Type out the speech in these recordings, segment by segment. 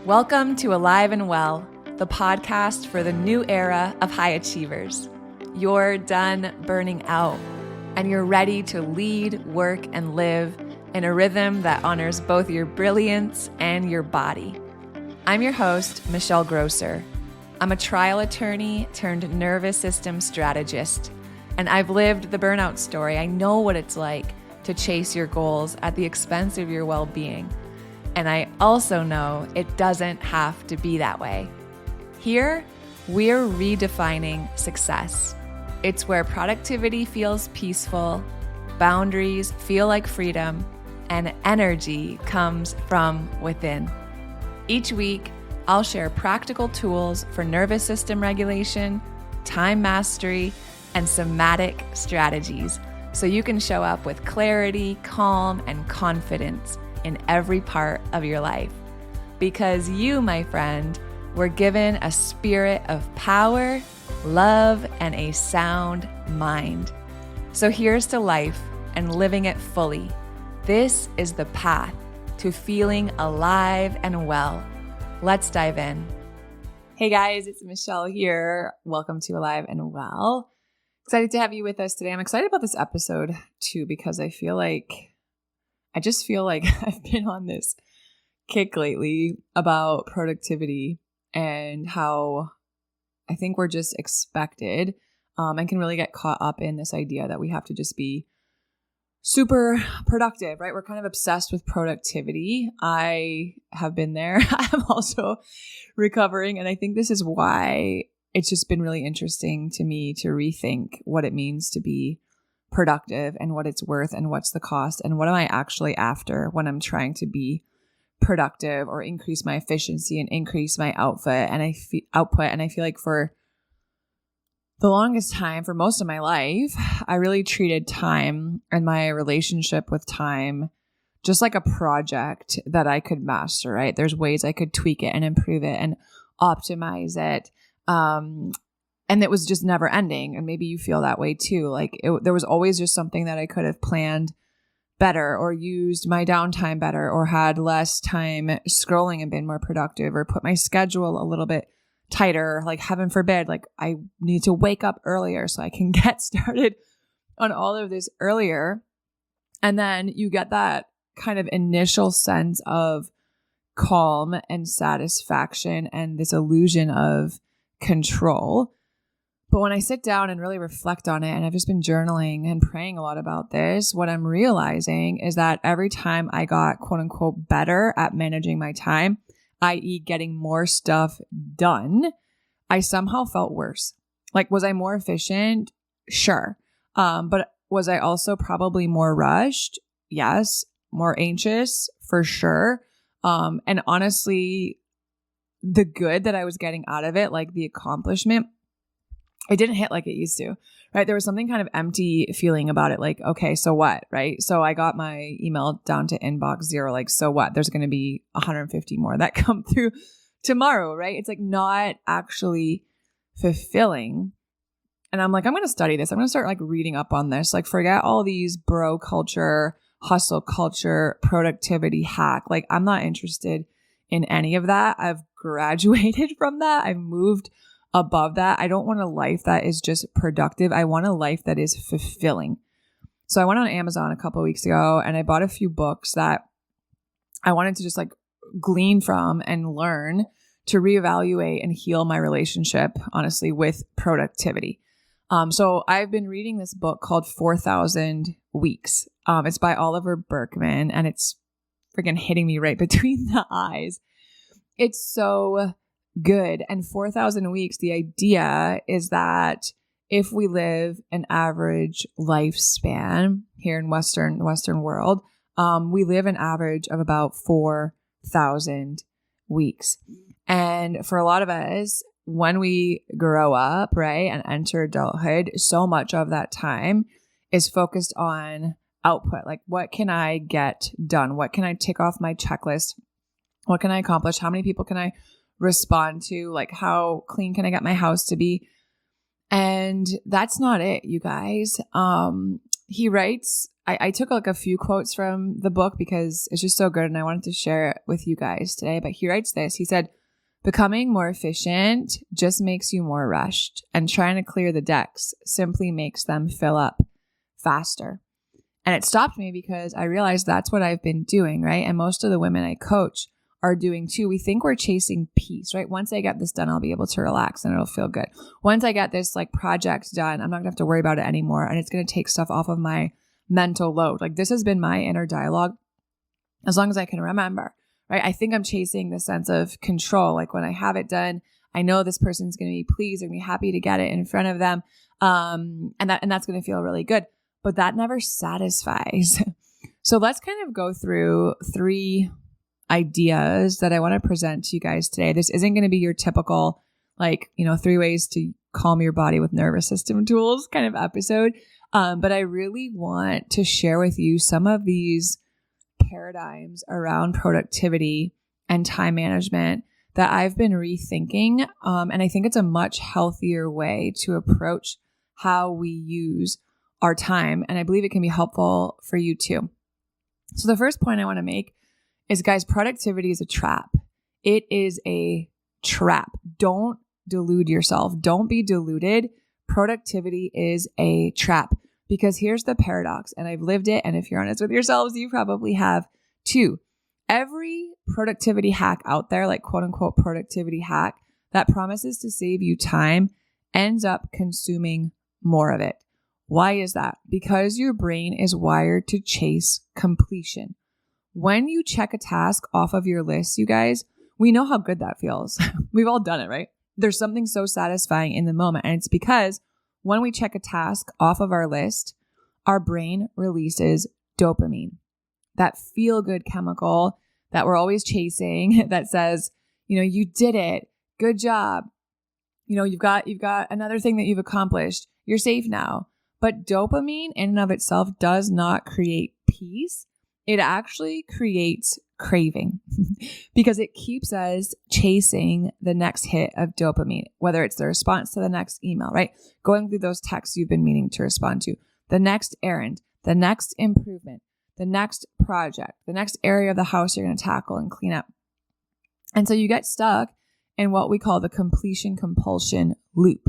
Welcome to Alive and Well, the podcast for the new era of high achievers. You're done burning out, and you're ready to lead, work, and live in a rhythm that honors both your brilliance and your body. I'm your host, Michelle Grosser. I'm a trial attorney turned nervous system strategist, and I've lived the burnout story. I know what it's like to chase your goals at the expense of your well-being. And I also know it doesn't have to be that way. Here, we're redefining success. It's where productivity feels peaceful, boundaries feel like freedom, and energy comes from within. Each week, I'll share practical tools for nervous system regulation, time mastery, and somatic strategies so you can show up with clarity, calm, and confidence in every part of your life. Because you, my friend, were given a spirit of power, love, and a sound mind. So here's to life and living it fully. This is the path to feeling alive and well. Let's dive in. Hey guys, it's Michelle here. Welcome to Alive and Well. Excited to have you with us today. I'm excited about this episode too because I just feel like I've been on this kick lately about productivity and how I think we're just expected and can really get caught up in this idea that we have to just be super productive, right? We're kind of obsessed with productivity. I have been there. I'm also recovering. And I think this is why it's just been really interesting to me to rethink what it means to be productive and what it's worth and what's the cost and what am I actually after when I'm trying to be productive or increase my efficiency and increase my output. And I feel like for the longest time, for most of my life, I really treated time and my relationship with time just like a project that I could master, right? There's ways I could tweak it and improve it and optimize it. And it was just never ending. And maybe you feel that way too. There was always just something that I could have planned better or used my downtime better or had less time scrolling and been more productive or put my schedule a little bit tighter. Like heaven forbid, like I need to wake up earlier so I can get started on all of this earlier. And then you get that kind of initial sense of calm and satisfaction and this illusion of control. But when I sit down and really reflect on it, and I've just been journaling and praying a lot about this, what I'm realizing is that every time I got quote unquote better at managing my time, i.e. getting more stuff done, I somehow felt worse. Like, was I more efficient? Sure. But was I also probably more rushed? Yes. More anxious? For sure. And honestly, the good that I was getting out of it, like the accomplishment, it didn't hit like it used to, right? There was something kind of empty feeling about it. Like, okay, so what, right? So I got my email down to inbox 0. Like, so what? There's going to be 150 more that come through tomorrow, right? It's like not actually fulfilling. And I'm like, I'm going to study this. I'm going to start like reading up on this. Like, forget all these bro culture, hustle culture, productivity hack. Like, I'm not interested in any of that. I've graduated from that. I've moved above that. I don't want a life that is just productive. I want a life that is fulfilling. So I went on Amazon a couple of weeks ago and I bought a few books that I wanted to just like glean from and learn to reevaluate and heal my relationship, honestly, with productivity. So I've been reading this book called 4,000 Weeks. It's by Oliver Burkeman and it's freaking hitting me right between the eyes. It's so good. And 4,000 weeks, the idea is that if we live an average lifespan here in Western world, we live an average of about 4,000 weeks. And for a lot of us, when we grow up, right, and enter adulthood, so much of that time is focused on output. Like, what can I get done? What can I tick off my checklist? What can I accomplish? How many people can I respond to? Like, how clean can I get my house to be? And that's not it, you guys. he writes, I took like a few quotes from the book because it's just so good and I wanted to share it with you guys today. But he writes this. He said, becoming more efficient just makes you more rushed, and trying to clear the decks simply makes them fill up faster. And it stopped me because I realized that's what I've been doing, right? And most of the women I coach are doing too. We think we're chasing peace, right? Once I get this done, I'll be able to relax and it'll feel good. Once I get this like project done, I'm not gonna have to worry about it anymore. And it's gonna take stuff off of my mental load. Like this has been my inner dialogue as long as I can remember, right? I think I'm chasing the sense of control. Like when I have it done, I know this person's going to be pleased and be happy to get it in front of them. And that's going to feel really good, but that never satisfies. So let's kind of go through 3 ideas that I want to present to you guys today. This isn't going to be your typical, 3 ways to calm your body with nervous system tools kind of episode. But I really want to share with you some of these paradigms around productivity and time management that I've been rethinking. And I think it's a much healthier way to approach how we use our time. And I believe it can be helpful for you too. So the first point I want to make is, guys, productivity is a trap. It is a trap. Don't delude yourself. Don't be deluded. Productivity is a trap. Because here's the paradox, and I've lived it, and if you're honest with yourselves, you probably have too. Every productivity hack out there, like quote unquote productivity hack, that promises to save you time ends up consuming more of it. Why is that? Because your brain is wired to chase completion. When you check a task off of your list, you guys, we know how good that feels. We've all done it, right? There's something so satisfying in the moment, and it's because when we check a task off of our list, our brain releases dopamine, that feel-good chemical that we're always chasing that says, you did it. Good job. You've got another thing that you've accomplished. You're safe now. But dopamine in and of itself does not create peace. It actually creates craving because it keeps us chasing the next hit of dopamine, whether it's the response to the next email, right? Going through those texts you've been meaning to respond to, the next errand, the next improvement, the next project, the next area of the house you're going to tackle and clean up. And so you get stuck in what we call the completion compulsion loop.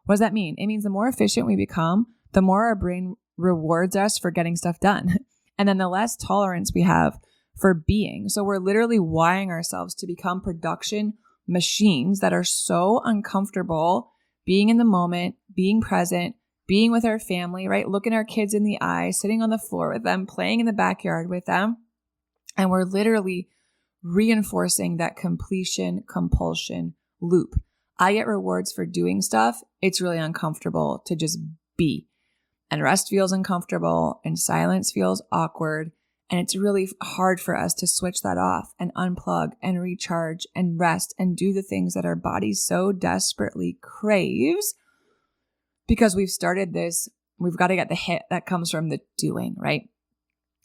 What does that mean? It means the more efficient we become, the more our brain rewards us for getting stuff done. And then the less tolerance we have for being. So we're literally wiring ourselves to become production machines that are so uncomfortable being in the moment, being present, being with our family, right? Looking our kids in the eye, sitting on the floor with them, playing in the backyard with them. And we're literally reinforcing that completion compulsion loop. I get rewards for doing stuff. It's really uncomfortable to just be. And rest feels uncomfortable and silence feels awkward. And it's really hard for us to switch that off and unplug and recharge and rest and do the things that our body so desperately craves because we've started this. We've got to get the hit that comes from the doing, right?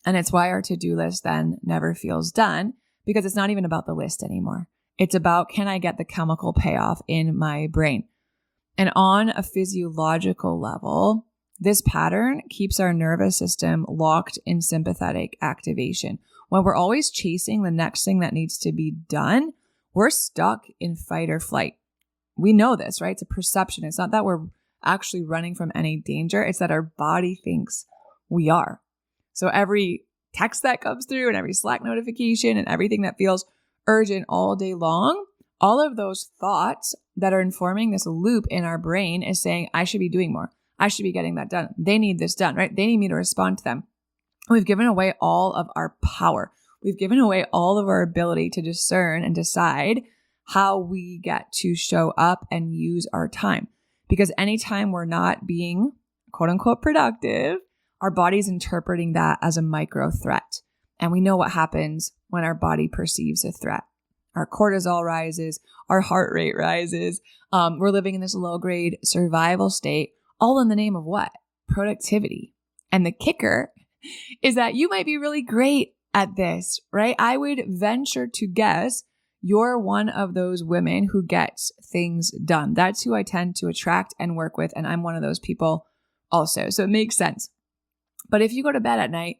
And it's why our to-do list then never feels done because it's not even about the list anymore. It's about, can I get the chemical payoff in my brain? And on a physiological level, this pattern keeps our nervous system locked in sympathetic activation. When we're always chasing the next thing that needs to be done, we're stuck in fight or flight. We know this, right? It's a perception. It's not that we're actually running from any danger. It's that our body thinks we are. So every text that comes through and every Slack notification and everything that feels urgent all day long, all of those thoughts that are informing this loop in our brain is saying, I should be doing more. I should be getting that done. They need this done, right? They need me to respond to them. We've given away all of our power. We've given away all of our ability to discern and decide how we get to show up and use our time. Because anytime we're not being quote unquote productive, our body's interpreting that as a micro threat. And we know what happens when our body perceives a threat. Our cortisol rises, our heart rate rises. We're living in this low grade survival state. All in the name of what? Productivity. And the kicker is that you might be really great at this, right? I would venture to guess you're one of those women who gets things done. That's who I tend to attract and work with. And I'm one of those people also. So it makes sense. But if you go to bed at night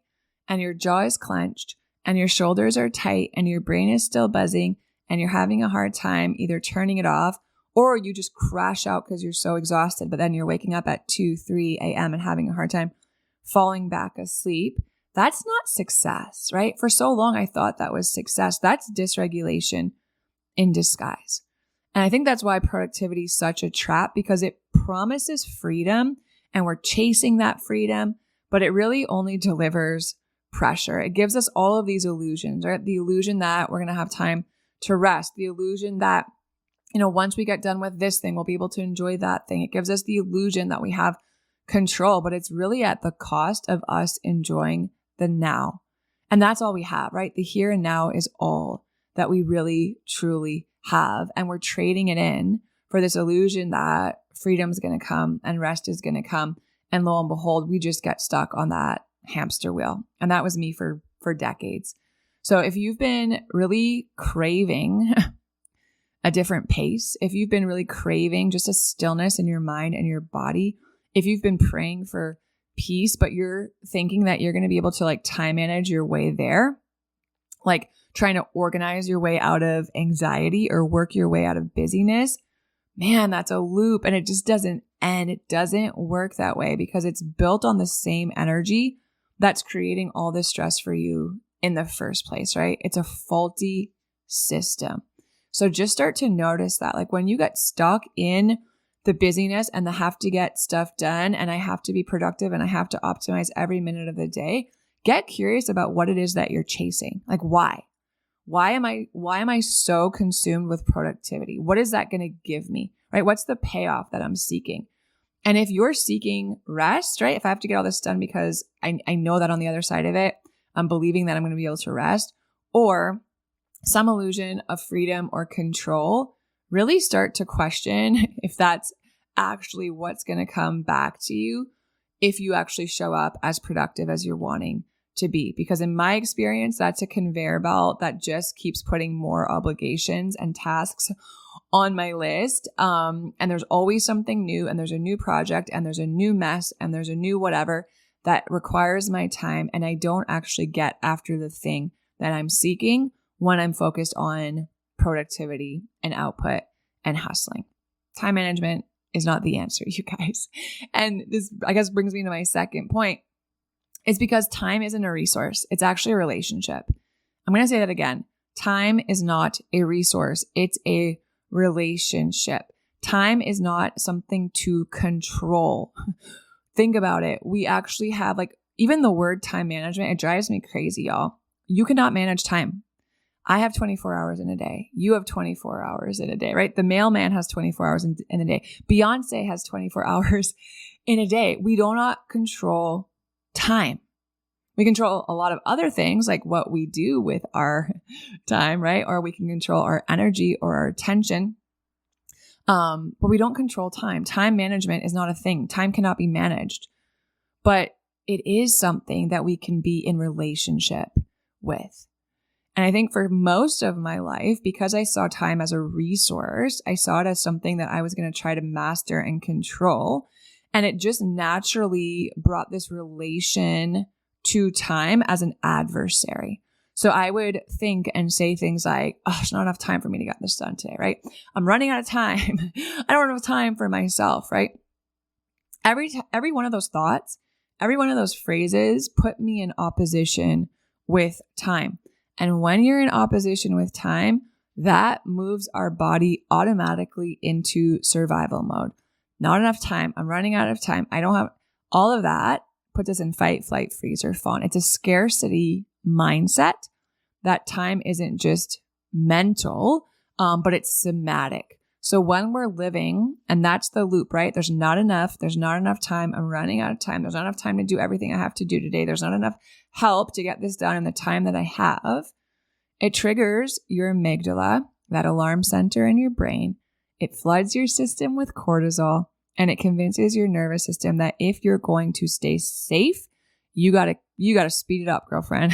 and your jaw is clenched and your shoulders are tight and your brain is still buzzing and you're having a hard time either turning it off, or you just crash out because you're so exhausted, but then you're waking up at 2, 3 a.m. and having a hard time falling back asleep, that's not success, right? For so long, I thought that was success. That's dysregulation in disguise. And I think that's why productivity is such a trap, because it promises freedom and we're chasing that freedom, but it really only delivers pressure. It gives us all of these illusions, right? The illusion that we're going to have time to rest, the illusion that, once we get done with this thing, we'll be able to enjoy that thing. It gives us the illusion that we have control, but it's really at the cost of us enjoying the now. And that's all we have, right? The here and now is all that we really, truly have. And we're trading it in for this illusion that freedom is going to come and rest is going to come. And lo and behold, we just get stuck on that hamster wheel. And that was me for decades. So if you've been really craving a different pace, if you've been really craving just a stillness in your mind and your body, if you've been praying for peace, but you're thinking that you're going to be able to like time manage your way there, like trying to organize your way out of anxiety or work your way out of busyness, man, that's a loop and it just doesn't end. It doesn't work that way because it's built on the same energy that's creating all this stress for you in the first place, right? It's a faulty system. So just start to notice that, like when you get stuck in the busyness and the have to get stuff done and I have to be productive and I have to optimize every minute of the day, get curious about what it is that you're chasing. Like why? Why am I so consumed with productivity? What is that going to give me, right? What's the payoff that I'm seeking? And if you're seeking rest, right? If I have to get all this done because I know that on the other side of it, I'm believing that I'm going to be able to rest, or some illusion of freedom or control, really start to question if that's actually what's going to come back to you if you actually show up as productive as you're wanting to be. Because in my experience, that's a conveyor belt that just keeps putting more obligations and tasks on my list. And there's always something new, and there's a new project, and there's a new mess, and there's a new whatever that requires my time. And I don't actually get after the thing that I'm seeking when I'm focused on productivity and output and hustling. Time management is not the answer, you guys. And this, I guess, brings me to my second point. It's because time isn't a resource. It's actually a relationship. I'm going to say that again. Time is not a resource. It's a relationship. Time is not something to control. Think about it. We actually have, like, even the word time management, it drives me crazy, y'all. You cannot manage time. I have 24 hours in a day. You have 24 hours in a day, right? The mailman has 24 hours in a day. Beyonce has 24 hours in a day. We do not control time. We control a lot of other things, like what we do with our time, right? Or we can control our energy or our attention. But we don't control time. Time management is not a thing. Time cannot be managed, but it is something that we can be in relationship with. And I think for most of my life, because I saw time as a resource, I saw it as something that I was going to try to master and control. And it just naturally brought this relation to time as an adversary. So I would think and say things like, oh, there's not enough time for me to get this done today, right? I'm running out of time. I don't have time for myself, right? Every one of those thoughts, every one of those phrases put me in opposition with time. And when you're in opposition with time, that moves our body automatically into survival mode. Not enough time. I'm running out of time. I don't have all of that. Puts us in fight, flight, freeze, or fawn. It's a scarcity mindset. That time isn't just mental, but it's somatic. So when we're living, and that's the loop, right? There's not enough time. I'm running out of time. There's not enough time to do everything I have to do today. There's not enough help to get this done in the time that I have. It triggers your amygdala, that alarm center in your brain. It floods your system with cortisol, and it convinces your nervous system that if you're going to stay safe, you gotta speed it up, girlfriend.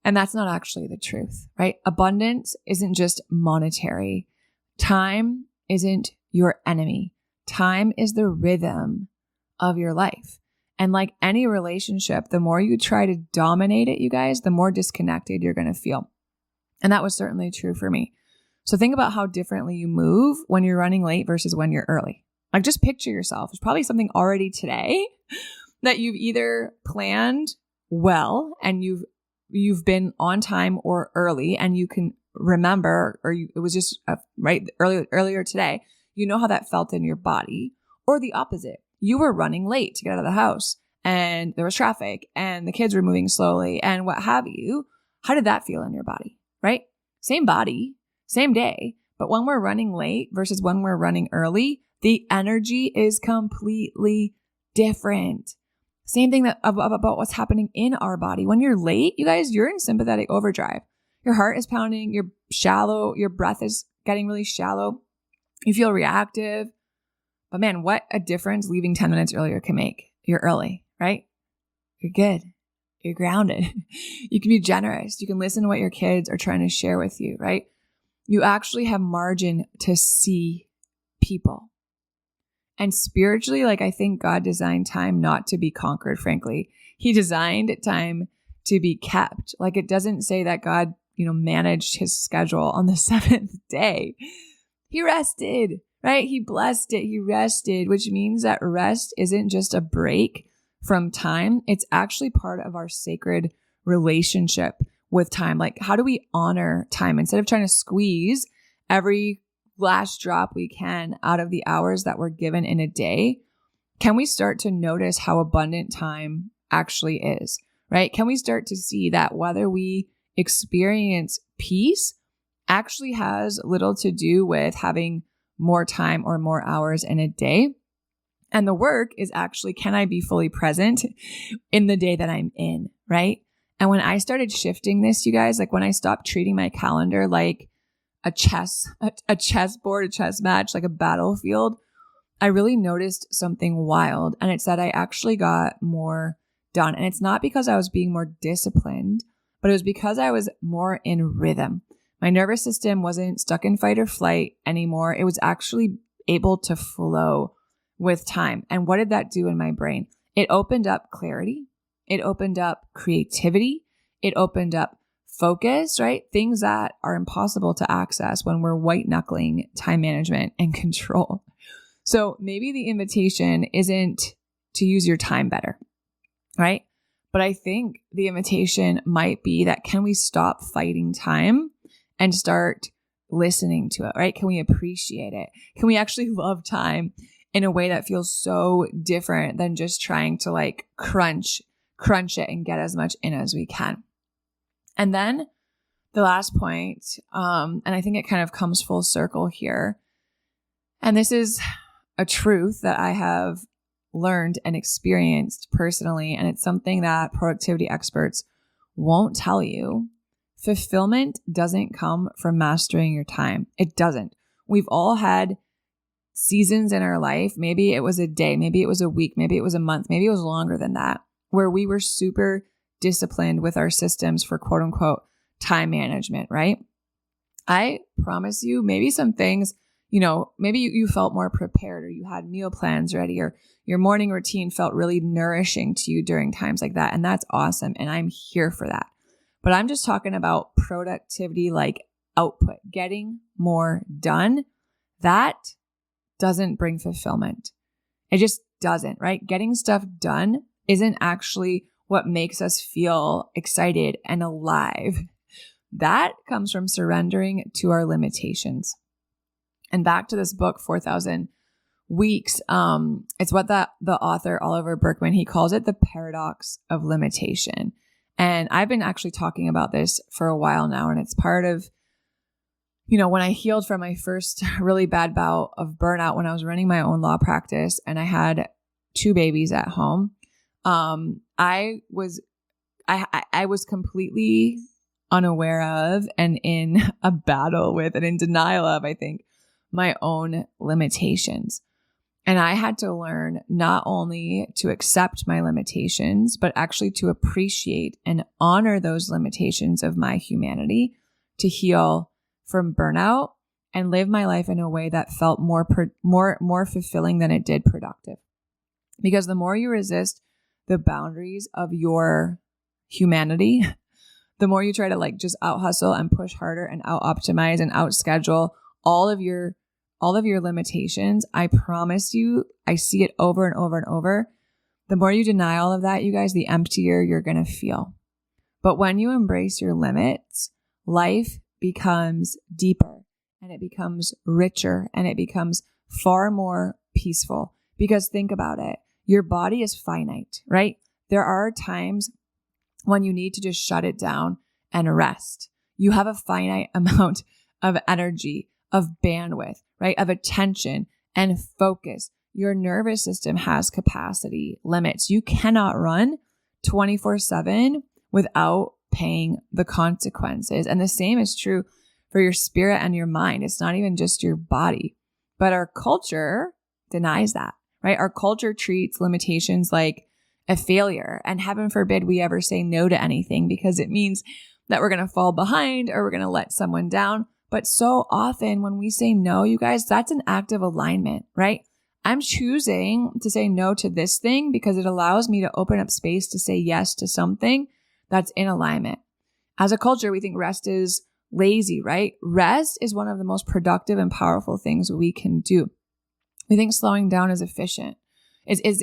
And that's not actually the truth, right? Abundance isn't just monetary. Time isn't your enemy. Time is the rhythm of your life. And like any relationship, the more you try to dominate it, you guys, the more disconnected you're going to feel. And that was certainly true for me. So think about how differently you move when you're running late versus when you're early. Like just picture yourself. There's probably something already today that you've either planned well and you've been on time or early, and you can remember, it was just right earlier today. You know how that felt in your body, or the opposite. You were running late to get out of the house and there was traffic and the kids were moving slowly and what have you. How did that feel in your body, right? Same body, same day, but when we're running late versus when we're running early, the energy is completely different. Same thing about what's happening in our body. When you're late, you guys, you're in sympathetic overdrive. Your heart is pounding, you're shallow, your breath is getting really shallow. You feel reactive. But man, what a difference leaving 10 minutes earlier can make. You're early, right? You're good. You're grounded. You can be generous. You can listen to what your kids are trying to share with you, right? You actually have margin to see people. And spiritually, like I think God designed time not to be conquered, frankly. He designed time to be kept. Like it doesn't say that God, managed his schedule on the seventh day. He rested, right? He blessed it. He rested, which means that rest isn't just a break from time. It's actually part of our sacred relationship with time. Like how do we honor time instead of trying to squeeze every last drop we can out of the hours that we're given in a day? Can we start to notice how abundant time actually is, right? Can we start to see that whether we experience peace actually has little to do with having more time or more hours in a day? And the work is actually, can I be fully present in the day that I'm in, right? And when I started shifting this, you guys, like when I stopped treating my calendar like a chessboard, a chess match, like a battlefield, I really noticed something wild. And it's that I actually got more done. And it's not because I was being more disciplined, but it was because I was more in rhythm. My nervous system wasn't stuck in fight or flight anymore. It was actually able to flow with time. And what did that do in my brain? It opened up clarity. It opened up creativity. It opened up focus, right? Things that are impossible to access when we're white knuckling time management and control. So maybe the invitation isn't to use your time better, right? But I think the invitation might be that can we stop fighting time and start listening to it, right? Can we appreciate it? Can we actually love time in a way that feels so different than just trying to like crunch it and get as much in as we can? And then the last point, and I think it kind of comes full circle here, and this is a truth that I have learned and experienced personally, and it's something that productivity experts won't tell you. Fulfillment doesn't come from mastering your time. It doesn't. We've all had seasons in our life. Maybe it was a day, maybe it was a week, maybe it was a month, maybe it was longer than that, where we were super disciplined with our systems for quote unquote time management, right? I promise you, maybe some things, maybe you felt more prepared, or you had meal plans ready, or your morning routine felt really nourishing to you during times like that. And that's awesome. And I'm here for that. But I'm just talking about productivity, like output, getting more done. That doesn't bring fulfillment. It just doesn't, right? Getting stuff done isn't actually what makes us feel excited and alive. That comes from surrendering to our limitations. And back to this book, 4,000 Weeks. It's what the author, Oliver Burkeman, he calls it the paradox of limitation. And I've been actually talking about this for a while now. And it's part of, when I healed from my first really bad bout of burnout when I was running my own law practice and I had 2 babies at home. I was completely unaware of and in a battle with and in denial of, I think, my own limitations. And I had to learn not only to accept my limitations, but actually to appreciate and honor those limitations of my humanity, to heal from burnout and live my life in a way that felt more fulfilling than it did productive. Because the more you resist the boundaries of your humanity, the more you try to like just out hustle and push harder and out optimize and out schedule all of your limitations, I promise you, I see it over and over and over. The more you deny all of that, you guys, the emptier you're going to feel. But when you embrace your limits, life becomes deeper and it becomes richer and it becomes far more peaceful. Because think about it, your body is finite, right? There are times when you need to just shut it down and rest. You have a finite amount of energy, of bandwidth, right? Of attention and focus. Your nervous system has capacity limits. You cannot run 24/7 without paying the consequences. And the same is true for your spirit and your mind. It's not even just your body. But our culture denies that, right? Our culture treats limitations like a failure. And heaven forbid we ever say no to anything, because it means that we're going to fall behind or we're going to let someone down. But so often when we say no, you guys, that's an act of alignment, right? I'm choosing to say no to this thing because it allows me to open up space to say yes to something that's in alignment. As a culture, we think rest is lazy, right? Rest is one of the most productive and powerful things we can do. We think slowing down is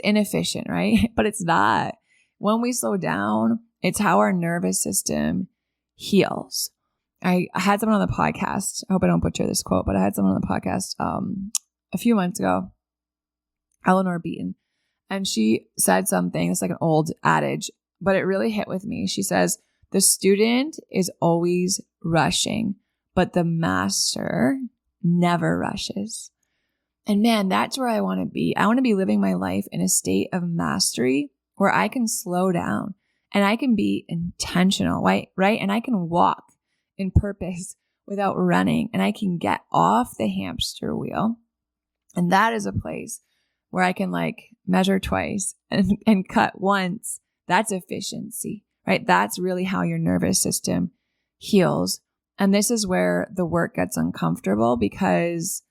inefficient, right? But it's not. When we slow down, it's how our nervous system heals. I had someone on the podcast. I hope I don't butcher this quote, but I had someone on the podcast a few months ago, Eleanor Beaton, and she said something. It's like an old adage, but it really hit with me. She says, the student is always rushing, but the master never rushes. And man, that's where I want to be. I want to be living my life in a state of mastery where I can slow down and I can be intentional, right? And I can walk in purpose without running, and I can get off the hamster wheel. And that is a place where I can like measure twice and cut once. That's efficiency, right? That's really how your nervous system heals. And this is where the work gets uncomfortable, because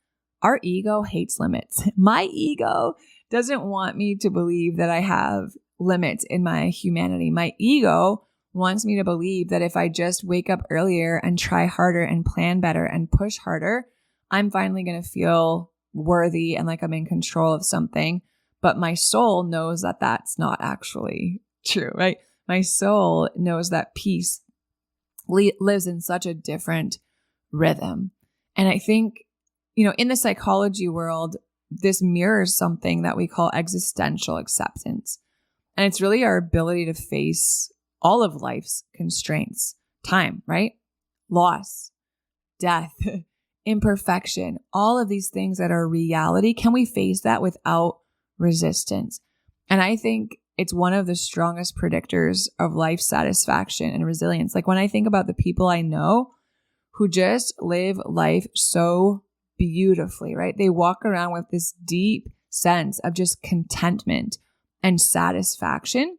our ego hates limits. My ego doesn't want me to believe that I have limits in my humanity. My ego wants me to believe that if I just wake up earlier and try harder and plan better and push harder, I'm finally going to feel worthy and like I'm in control of something. But my soul knows that that's not actually true, right? My soul knows that peace lives in such a different rhythm. And I think, in the psychology world, this mirrors something that we call existential acceptance. And it's really our ability to face all of life's constraints, time, right? Loss, death, imperfection, all of these things that are reality. Can we face that without resistance? And I think it's one of the strongest predictors of life satisfaction and resilience. Like when I think about the people I know who just live life so beautifully, right? They walk around with this deep sense of just contentment and satisfaction.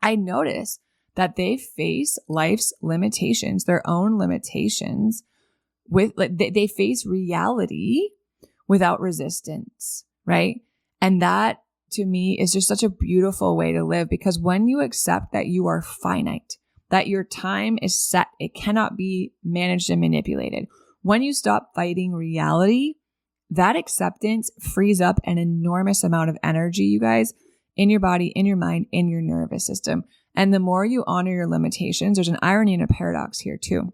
I notice that they face life's limitations, their own limitations, with like they face reality without resistance, right? And that to me is just such a beautiful way to live, because when you accept that you are finite, that your time is set, it cannot be managed and manipulated. When you stop fighting reality, that acceptance frees up an enormous amount of energy, you guys, in your body, in your mind, in your nervous system. And the more you honor your limitations, there's an irony and a paradox here too.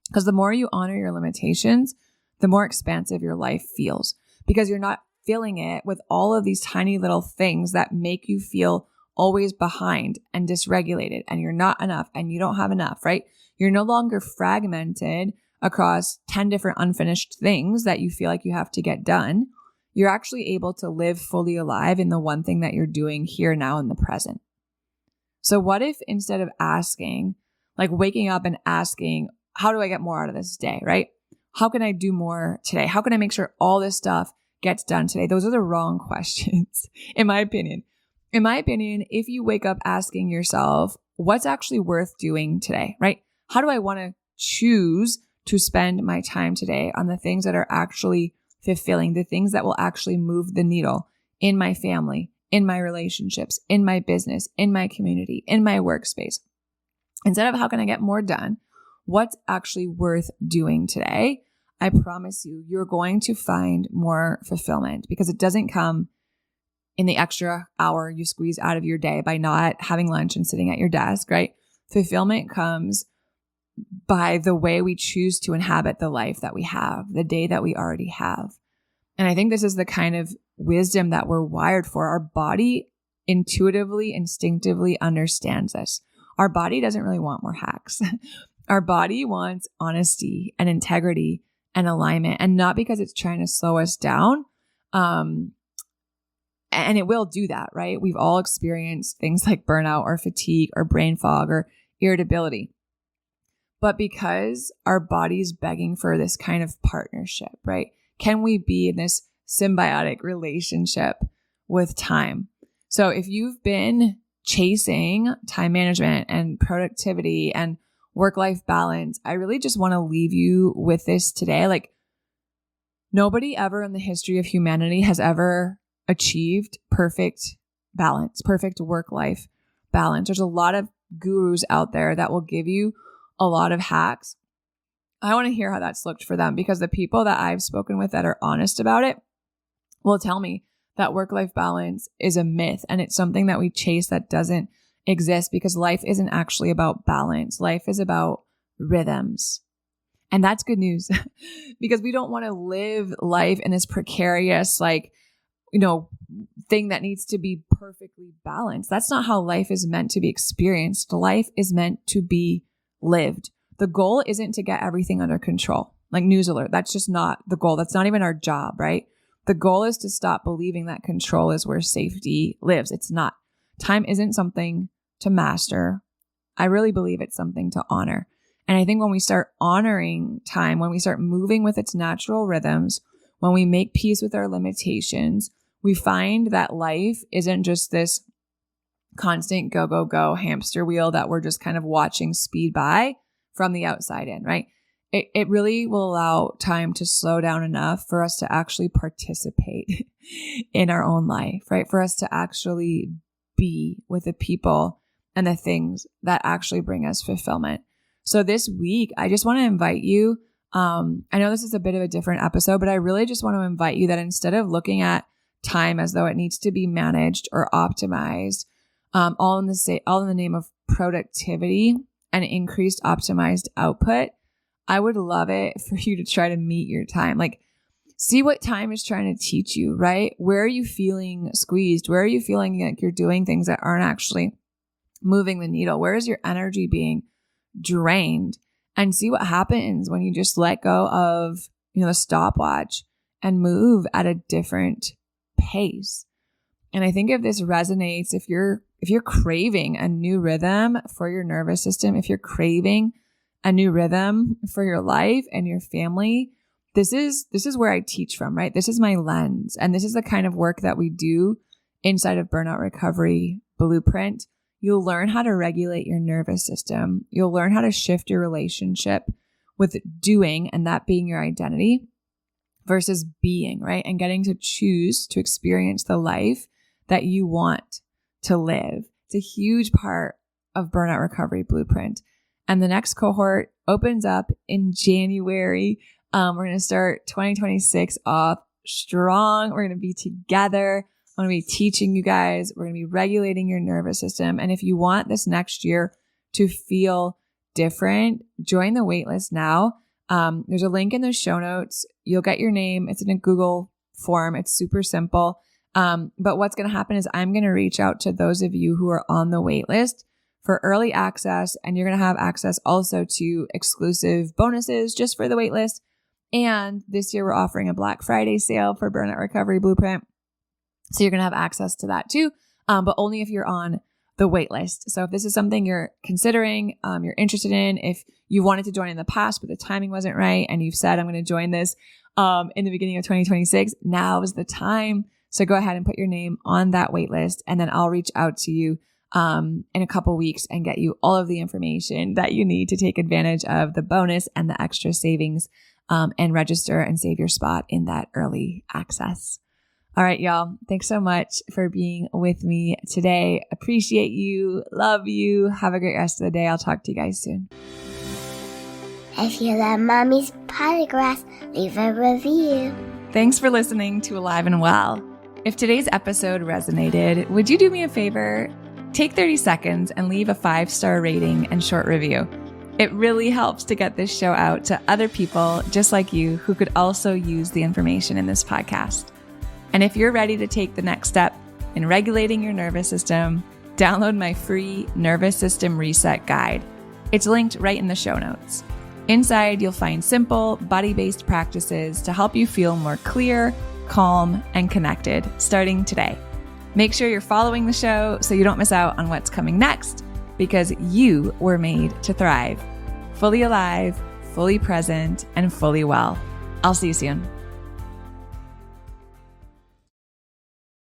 Because the more you honor your limitations, the more expansive your life feels, because you're not filling it with all of these tiny little things that make you feel always behind and dysregulated, and you're not enough and you don't have enough, right? You're no longer fragmented across 10 different unfinished things that you feel like you have to get done. You're actually able to live fully alive in the one thing that you're doing here, now, in the present. So what if instead of asking, like waking up and asking, how do I get more out of this day, right? How can I do more today? How can I make sure all this stuff gets done today? Those are the wrong questions, in my opinion. In my opinion, if you wake up asking yourself, what's actually worth doing today, right? How do I want to choose to spend my time today on the things that are actually fulfilling, the things that will actually move the needle in my family, in my relationships, in my business, in my community, in my workspace. Instead of how can I get more done, what's actually worth doing today? I promise you, you're going to find more fulfillment because it doesn't come in the extra hour you squeeze out of your day by not having lunch and sitting at your desk, right? Fulfillment comes by the way we choose to inhabit the life that we have, the day that we already have. And I think this is the kind of wisdom that we're wired for. Our body intuitively, instinctively understands this. Our body doesn't really want more hacks. Our body wants honesty and integrity and alignment, and not because it's trying to slow us down. And it will do that, right? We've all experienced things like burnout or fatigue or brain fog or irritability. But because our body's begging for this kind of partnership, right? Can we be in this symbiotic relationship with time? So if you've been chasing time management and productivity and work-life balance, I really just want to leave you with this today. Like, nobody ever in the history of humanity has ever achieved perfect balance, perfect work-life balance. There's a lot of gurus out there that will give you a lot of hacks. I want to hear how that's looked for them, because the people that I've spoken with that are honest about it will tell me that work-life balance is a myth and it's something that we chase that doesn't exist, because life isn't actually about balance. Life is about rhythms. And that's good news because we don't want to live life in this precarious, thing that needs to be perfectly balanced. That's not how life is meant to be experienced. Life is meant to be lived. The goal isn't to get everything under control. Like, news alert, that's just not the goal. That's not even our job, right? The goal is to stop believing that control is where safety lives. It's not. Time isn't something to master. I really believe it's something to honor. And I think when we start honoring time, when we start moving with its natural rhythms, when we make peace with our limitations, we find that life isn't just this constant go, go, go hamster wheel that we're just kind of watching speed by from the outside in, right? It really will allow time to slow down enough for us to actually participate in our own life, right? For us to actually be with the people and the things that actually bring us fulfillment. So this week, I just want to invite you. I know this is a bit of a different episode, but I really just want to invite you that instead of looking at time as though it needs to be managed or optimized, all in the name of productivity and increased optimized output, I would love it for you to try to meet your time. Like, see what time is trying to teach you, right? Where are you feeling squeezed? Where are you feeling like you're doing things that aren't actually moving the needle? Where is your energy being drained? And see what happens when you just let go of, the stopwatch and move at a different pace. And I think if this resonates, if you're craving a new rhythm for your nervous system, if you're craving a new rhythm for your life and your family, this is where I teach from, right? This is my lens. And this is the kind of work that we do inside of Burnout Recovery Blueprint. You'll learn how to regulate your nervous system. You'll learn how to shift your relationship with doing, and that being your identity, versus being, right? And getting to choose to experience the life that you want to live. It's a huge part of Burnout Recovery Blueprint. And the next cohort opens up in January. We're going to start 2026 off strong. We're going to be together. I'm going to be teaching you guys. We're going to be regulating your nervous system. And if you want this next year to feel different, join the waitlist now. There's a link in the show notes. You'll get your name. It's in a Google form. It's super simple. But what's going to happen is I'm going to reach out to those of you who are on the waitlist for early access, and you're going to have access also to exclusive bonuses just for the waitlist. And this year we're offering a Black Friday sale for Burnout Recovery Blueprint. So you're going to have access to that too, but only if you're on the waitlist. So if this is something you're considering, you're interested in, if you wanted to join in the past, but the timing wasn't right, and you've said, I'm going to join this in the beginning of 2026, now is the time. So go ahead and put your name on that waitlist, and then I'll reach out to you in a couple weeks and get you all of the information that you need to take advantage of the bonus and the extra savings, and register and save your spot in that early access. All right, y'all. Thanks so much for being with me today. Appreciate you. Love you. Have a great rest of the day. I'll talk to you guys soon. If you love Mommy's Podcast, leave a review. Thanks for listening to Alive and Well. If today's episode resonated, would you do me a favor? Take 30 seconds and leave a 5-star rating and short review. It really helps to get this show out to other people just like you who could also use the information in this podcast. And if you're ready to take the next step in regulating your nervous system, download my free Nervous System Reset Guide. It's linked right in the show notes. Inside, you'll find simple, body-based practices to help you feel more clear, calm, and connected starting today. Make sure you're following the show so you don't miss out on what's coming next, because you were made to thrive. Fully alive, fully present, and fully well. I'll see you soon.